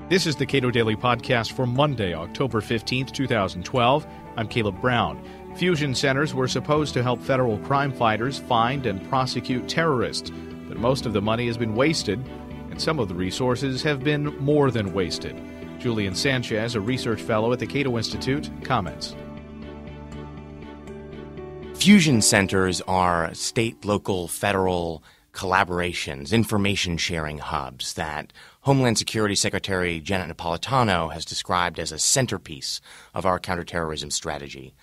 This is the Cato Daily Podcast for Monday, October 15th, 2012. I'm Caleb Brown. Fusion centers were supposed to help federal crime fighters find and prosecute terrorists, but most of the money has been wasted, and some of the resources have been more than wasted. Julian Sanchez, a research fellow at the Cato Institute, comments. Fusion centers are state, local, federal collaborations, information-sharing hubs that Homeland Security Secretary Janet Napolitano has described as a centerpiece of our counterterrorism strategy.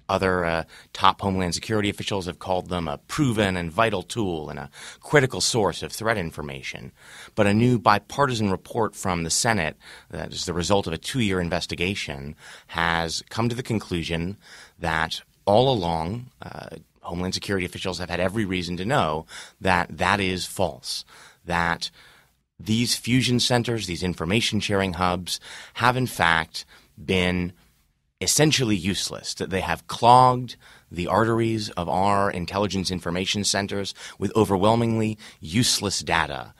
Other top Homeland Security officials have called them a proven and vital tool and a critical source of threat information. But a new bipartisan report from the Senate that is the result of a 2-year investigation has come to the conclusion that all along Homeland Security officials have had every reason to know that that is false, that these fusion centers, these information-sharing hubs, have in fact been essentially useless, that they have clogged the arteries of our intelligence information centers with overwhelmingly useless data,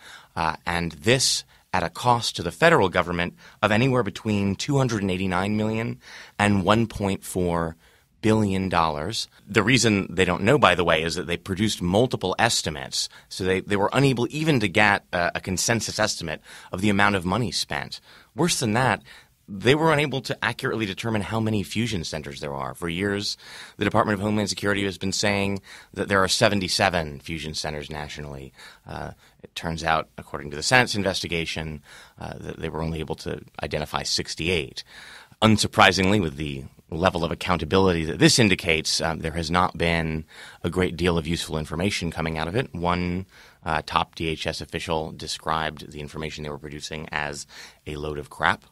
and this at a cost to the federal government of anywhere between $289 million and $1.4 billion. The reason they don't know, by the way, is that they produced multiple estimates, so they were unable even to get a consensus estimate of the amount of money spent. Worse than that, they were unable to accurately determine how many fusion centers there are. For years, the Department of Homeland Security has been saying that there are 77 fusion centers nationally. It turns out, according to the Senate's investigation, that they were only able to identify 68. Unsurprisingly, with the level of accountability that this indicates, there has not been a great deal of useful information coming out of it. One top DHS official described the information they were producing as a load of crap.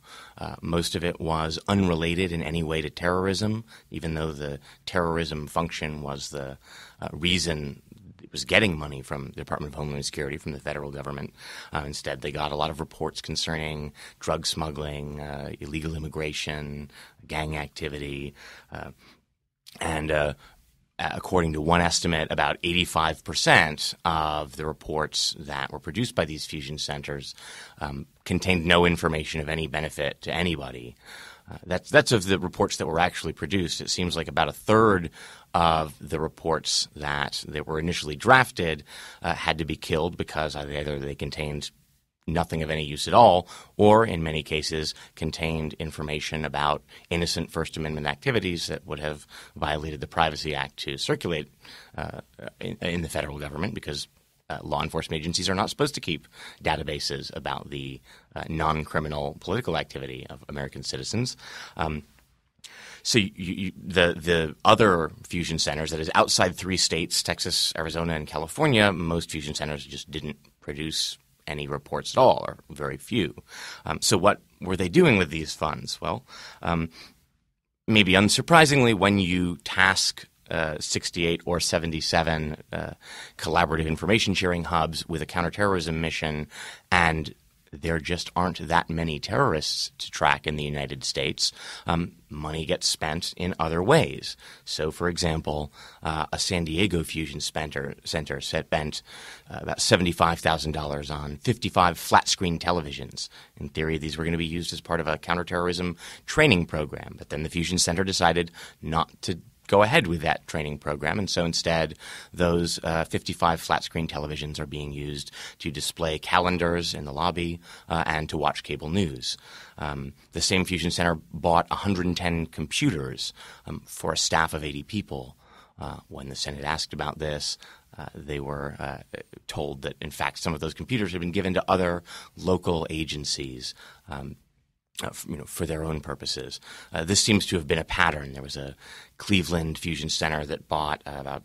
Most of it was unrelated in any way to terrorism, even though the terrorism function was the reason it was getting money from the Department of Homeland Security, from the federal government. Instead, they got a lot of reports concerning drug smuggling, illegal immigration, gang activity, and according to one estimate, about 85% of the reports that were produced by these fusion centers contained no information of any benefit to anybody. That's of the reports that were actually produced. It seems like about a third of the reports that were initially drafted had to be killed because either they contained nothing of any use at all, or in many cases contained information about innocent First Amendment activities that would have violated the Privacy Act to circulate in the federal government, because law enforcement agencies are not supposed to keep databases about the non-criminal political activity of American citizens. So the other fusion centers, that is outside 3 states, Texas, Arizona, and California, most fusion centers just didn't produce any reports at all, or very few. So what were they doing with these funds? Well, maybe unsurprisingly, when you task 68 or 77 collaborative information sharing hubs with a counterterrorism mission, and there just aren't that many terrorists to track in the United States, money gets spent in other ways. So, for example, a San Diego fusion center spent about $75,000 on 55 flat-screen televisions. In theory, these were going to be used as part of a counterterrorism training program, but then the fusion center decided not to go ahead with that training program, and so instead those 55 flat-screen televisions are being used to display calendars in the lobby and to watch cable news. The same fusion center bought 110 computers for a staff of 80 people. When the Senate asked about this, they were told that, in fact, some of those computers had been given to other local agencies for their own purposes. This seems to have been a pattern. There was a Cleveland fusion center that bought about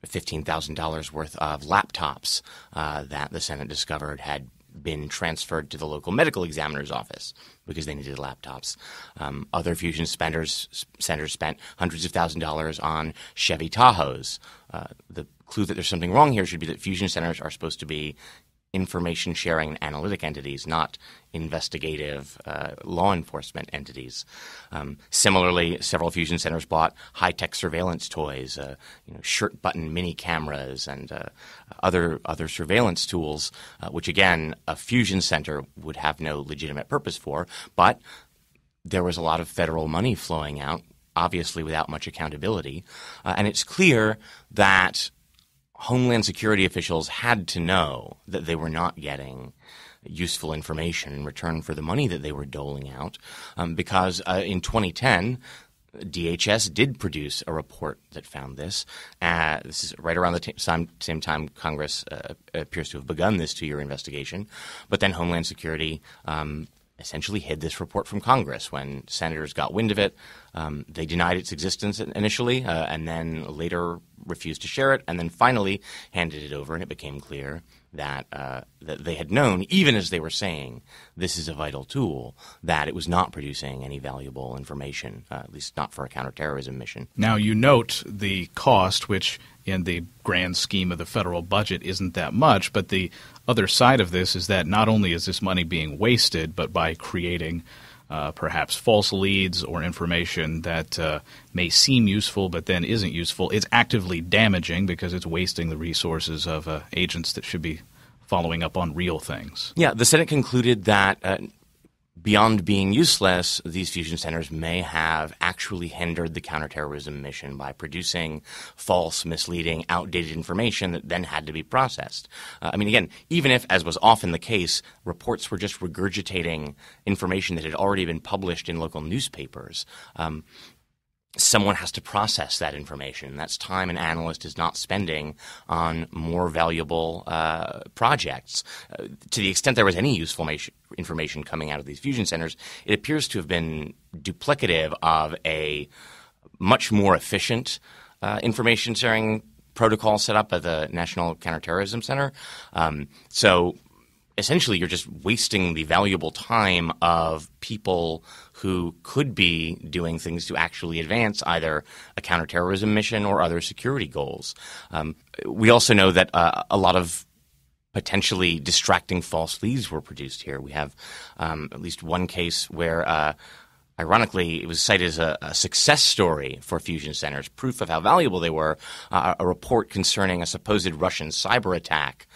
$15,000 worth of laptops that the Senate discovered had been transferred to the local medical examiner's office because they needed laptops. Other fusion centers spent hundreds of thousands of dollars on Chevy Tahoes. The clue that there's something wrong here should be that fusion centers are supposed to be information sharing and analytic entities, not investigative law enforcement entities. Similarly, several fusion centers bought high-tech surveillance toys, shirt button mini cameras, and other surveillance tools, which again a fusion center would have no legitimate purpose for. But there was a lot of federal money flowing out, obviously without much accountability, and it's clear that Homeland Security officials had to know that they were not getting useful information in return for the money that they were doling out, because in 2010, DHS did produce a report that found this. This is right around the same time Congress appears to have begun this 2-year investigation. But then Homeland Security essentially hid this report from Congress. When senators got wind of it, they denied its existence initially, and then later refused to share it, and then finally handed it over, and it became clear that that they had known, even as they were saying this is a vital tool, that it was not producing any valuable information, at least not for a counterterrorism mission. Now, you note the cost, which in the grand scheme of the federal budget isn't that much, but the other side of this is that not only is this money being wasted, but by creating perhaps false leads or information that may seem useful but then isn't useful, it's actively damaging because it's wasting the resources of agents that should be following up on real things. Yeah, the Senate concluded that beyond being useless, these fusion centers may have actually hindered the counterterrorism mission by producing false, misleading, outdated information that then had to be processed. Again, even if, as was often the case, reports were just regurgitating information that had already been published in local newspapers, someone has to process that information. That's time an analyst is not spending on more valuable projects. To the extent there was any useful information coming out of these fusion centers, it appears to have been duplicative of a much more efficient information sharing protocol set up by the National Counterterrorism Center. So essentially, you're just wasting the valuable time of people who could be doing things to actually advance either a counterterrorism mission or other security goals. We also know that a lot of potentially distracting false leads were produced here. We have at least one case where ironically, it was cited as a success story for fusion centers, proof of how valuable they were, a report concerning a supposed Russian cyber attack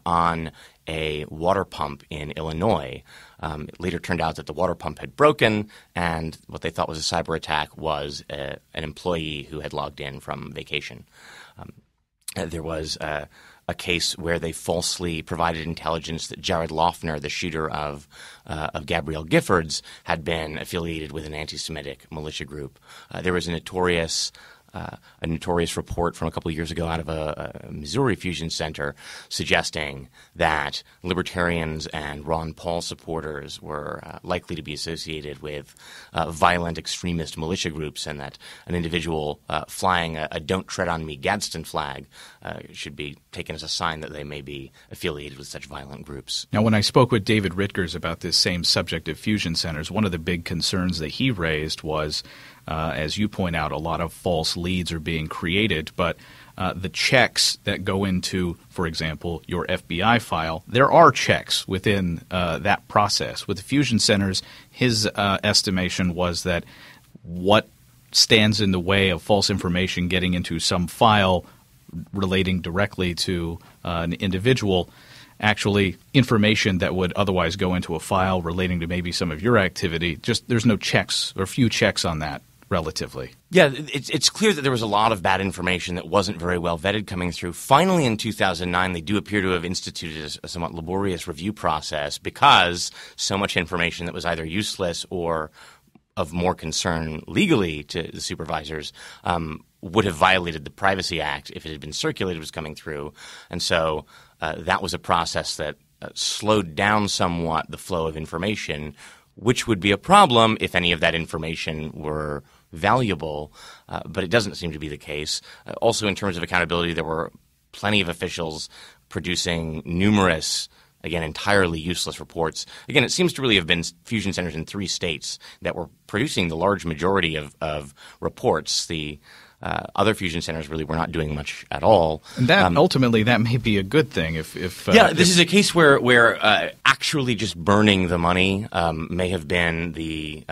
on a water pump in Illinois. It later turned out that the water pump had broken, and what they thought was a cyber attack was an employee who had logged in from vacation. There was a case where they falsely provided intelligence that Jared Loughner, the shooter of Gabrielle Giffords, had been affiliated with an anti-Semitic militia group. There was a notorious report from a couple of years ago out of a Missouri fusion center suggesting that libertarians and Ron Paul supporters were likely to be associated with violent extremist militia groups, and that an individual flying a "Don't Tread on Me" Gadsden flag should be taken as a sign that they may be affiliated with such violent groups. Now, when I spoke with David Ritgers about this same subject of fusion centers, one of the big concerns that he raised was, as you point out, a lot of false leads are being created, but the checks that go into, for example, your FBI file, there are checks within that process. With the fusion centers, his estimation was that what stands in the way of false information getting into some file relating directly to an individual, actually information that would otherwise go into a file relating to maybe some of your activity, just there's no checks or few checks on that. Relatively. Yeah, it's clear that there was a lot of bad information that wasn't very well vetted coming through. Finally, in 2009, they do appear to have instituted a somewhat laborious review process because so much information that was either useless or of more concern legally to the supervisors would have violated the Privacy Act if it had been circulated was coming through. And so that was a process that slowed down somewhat the flow of information, which would be a problem if any of that information were valuable, but it doesn't seem to be the case. Also, in terms of accountability, there were plenty of officials producing numerous, again, entirely useless reports. Again, it seems to really have been fusion centers in 3 states that were producing the large majority of reports. The Other fusion centers really were not doing much at all. And that ultimately, that may be a good thing. This is a case where actually just burning the money may have been the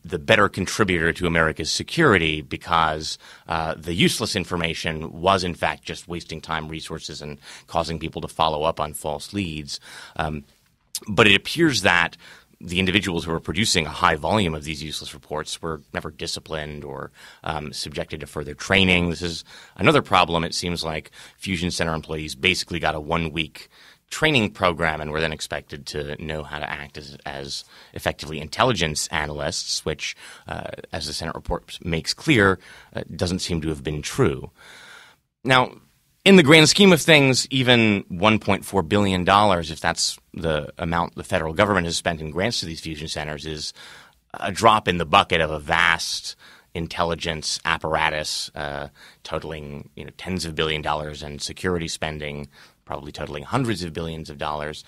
better contributor to America's security, because the useless information was in fact just wasting time, resources, and causing people to follow up on false leads. But it appears that the individuals who were producing a high volume of these useless reports were never disciplined or subjected to further training. This is another problem. It seems like Fusion Center employees basically got a 1-week training program and were then expected to know how to act as effectively intelligence analysts, which, as the Senate report makes clear, doesn't seem to have been true. Now, in the grand scheme of things, even $1.4 billion, if that's the amount the federal government has spent in grants to these fusion centers, is a drop in the bucket of a vast intelligence apparatus totaling tens of billions of dollars, and security spending probably totaling hundreds of billions of dollars.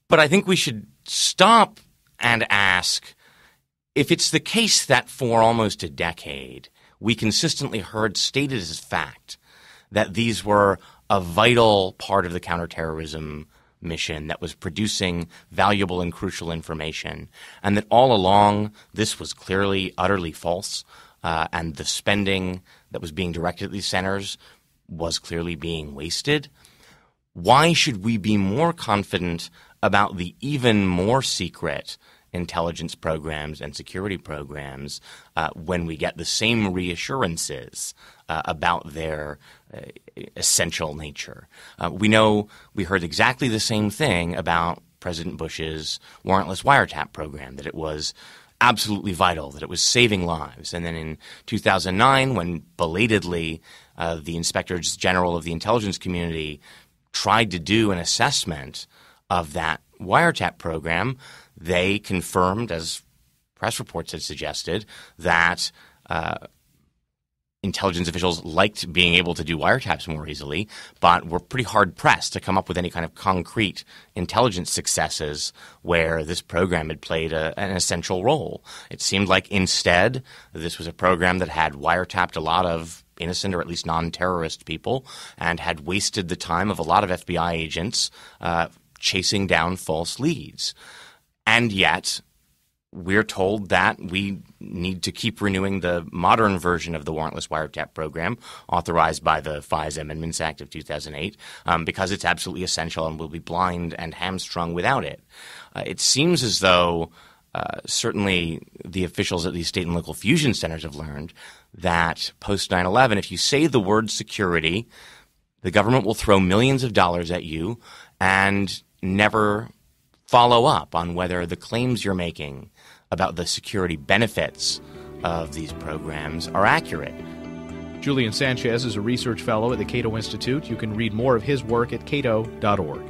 But I think we should stop and ask, if it's the case that for almost a decade we consistently heard stated as fact that these were a vital part of the counterterrorism mission that was producing valuable and crucial information, and that all along this was clearly utterly false, and the spending that was being directed at these centers was clearly being wasted, why should we be more confident about the even more secret intelligence programs and security programs when we get the same reassurances about their essential nature? We heard exactly the same thing about President Bush's warrantless wiretap program, that it was absolutely vital, that it was saving lives. And then in 2009, when belatedly the inspectors general of the intelligence community tried to do an assessment of that wiretap program, they confirmed, as press reports had suggested, that intelligence officials liked being able to do wiretaps more easily, but were pretty hard-pressed to come up with any kind of concrete intelligence successes where this program had played an essential role. It seemed like instead this was a program that had wiretapped a lot of innocent or at least non-terrorist people and had wasted the time of a lot of FBI agents chasing down false leads. And yet we're told that we need to keep renewing the modern version of the warrantless wiretap program authorized by the FISA Amendments Act of 2008 because it's absolutely essential and we'll be blind and hamstrung without it. It seems as though certainly the officials at these state and local fusion centers have learned that post 9/11, if you say the word security, the government will throw millions of dollars at you and never follow up on whether the claims you're making about the security benefits of these programs are accurate. Julian Sanchez is a research fellow at the Cato Institute. You can read more of his work at cato.org.